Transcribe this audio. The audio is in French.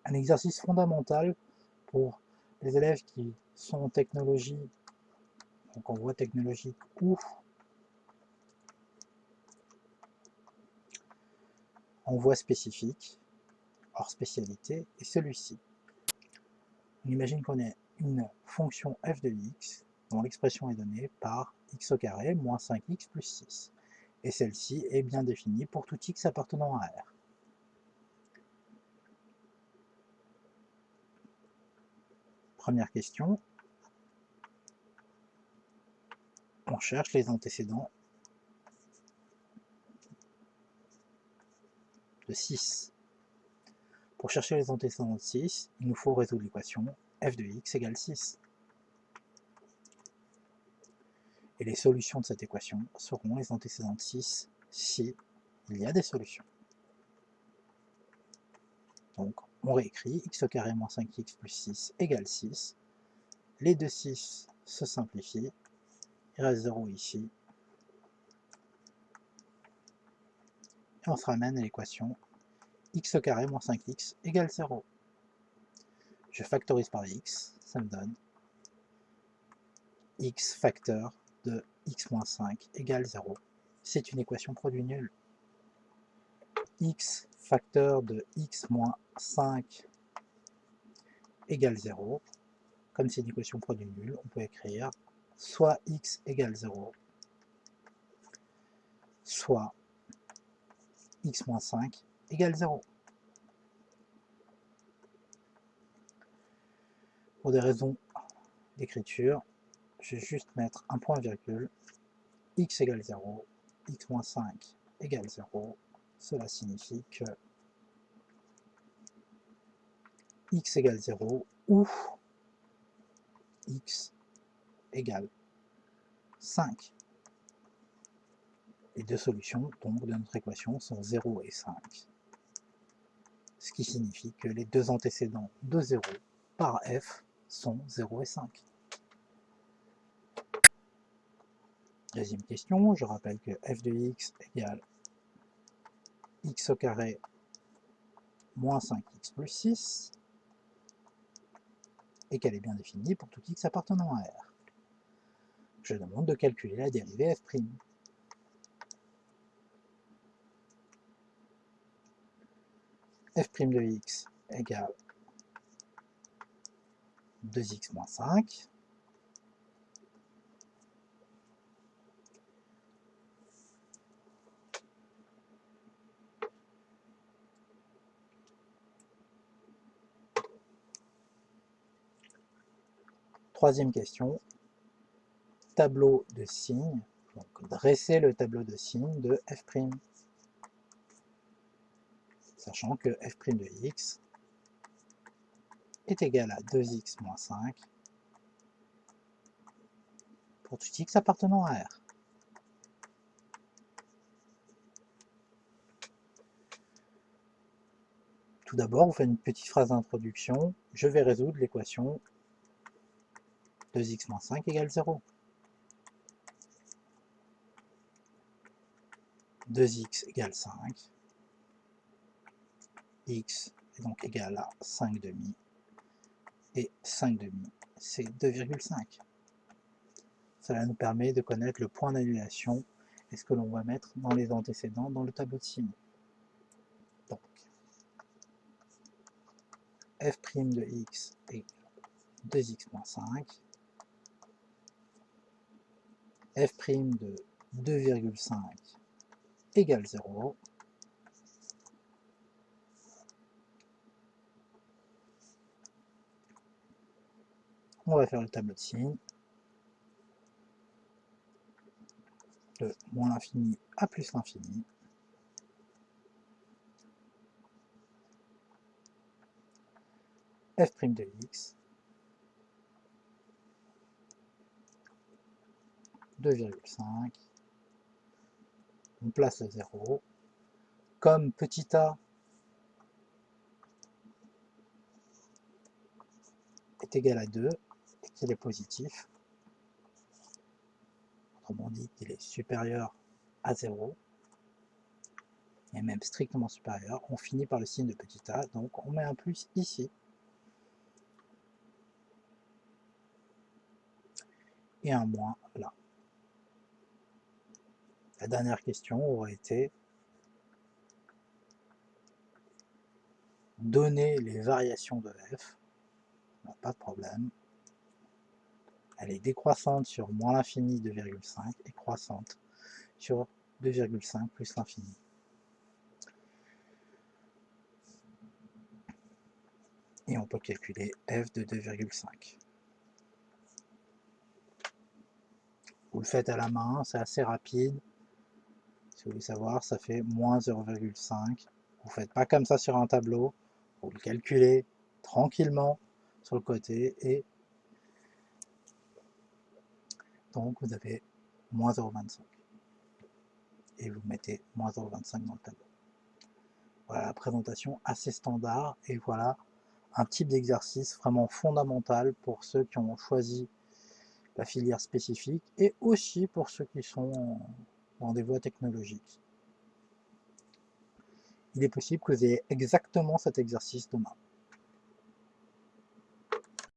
Un exercice fondamental pour les élèves qui sont en technologie, donc en voie technologique ou en voie spécifique, hors spécialité, est celui-ci. On imagine qu'on ait une fonction f de x dont l'expression est donnée par x au carré moins 5x plus 6. Et celle-ci est bien définie pour tout x appartenant à R. Première question. On cherche les antécédents de 6. Pour chercher les antécédents de 6, il nous faut résoudre l'équation f de x égale 6. Et les solutions de cette équation seront les antécédents de 6 si il y a des solutions. Donc on réécrit x au carré moins 5x plus 6 égale 6. Les deux 6 se simplifient. Il reste 0 ici. Et on se ramène à l'équation x au carré moins 5x égale 0. Je factorise par x, ça me donne x facteur de x moins 5 égale 0. C'est une équation produit nul. X facteur de x moins 5 égale 0. Comme c'est une équation produit nul, on peut écrire soit x égale 0, soit x moins 5 égale 0. Pour des raisons d'écriture, je vais juste mettre un point virgule, x égale 0, x moins 5 égale 0. Cela signifie que x égale 0 ou x égale 5. Les deux solutions donc de notre équation sont 0 et 5. Ce qui signifie que les deux antécédents de 0 par f sont 0 et 5. Deuxième question, je rappelle que f de x égale x au carré moins 5x plus 6 et qu'elle est bien définie pour tout x appartenant à R. Je demande de calculer la dérivée f'. f' de x égale 2x moins 5. Troisième question, tableau de signes, donc dresser le tableau de signes de f', sachant que f' de x est égal à 2x moins 5 pour tout x appartenant à R. Tout d'abord, on fait une petite phrase d'introduction. Je vais résoudre l'équation 2x moins 5 égale 0. 2x égale 5. X est donc égal à 5 demi. Et 5 demi, c'est 2,5. Cela nous permet de connaître le point d'annulation et ce que l'on va mettre dans les antécédents dans le tableau de signes. Donc, f' de x est 2x moins 5. f' de 2,5 égale 0. On va faire le tableau de signes. De moins l'infini à plus l'infini. f' de x 2,5. On place le 0. Comme petit a est égal à 2 et qu'il est positif, autrement dit qu'il est supérieur à 0, et même strictement supérieur, on finit par le signe de petit a, donc on met un plus ici. Et un moins là. La dernière question aurait été donner les variations de f, pas de problème. Elle est décroissante sur moins l'infini 2,5 et croissante sur 2,5 plus l'infini. Et on peut calculer f de 2,5. Vous le faites à la main, c'est assez rapide. Si vous voulez savoir, ça fait moins 0,5. Vous ne faites pas comme ça sur un tableau. Vous le calculez tranquillement sur le côté et donc vous avez moins 0,25. Et vous mettez moins 0,25 dans le tableau. Voilà la présentation assez standard et voilà un type d'exercice vraiment fondamental pour ceux qui ont choisi la filière spécifique et aussi pour ceux qui sont dans des voies technologiques. Il est possible que vous ayez exactement cet exercice demain.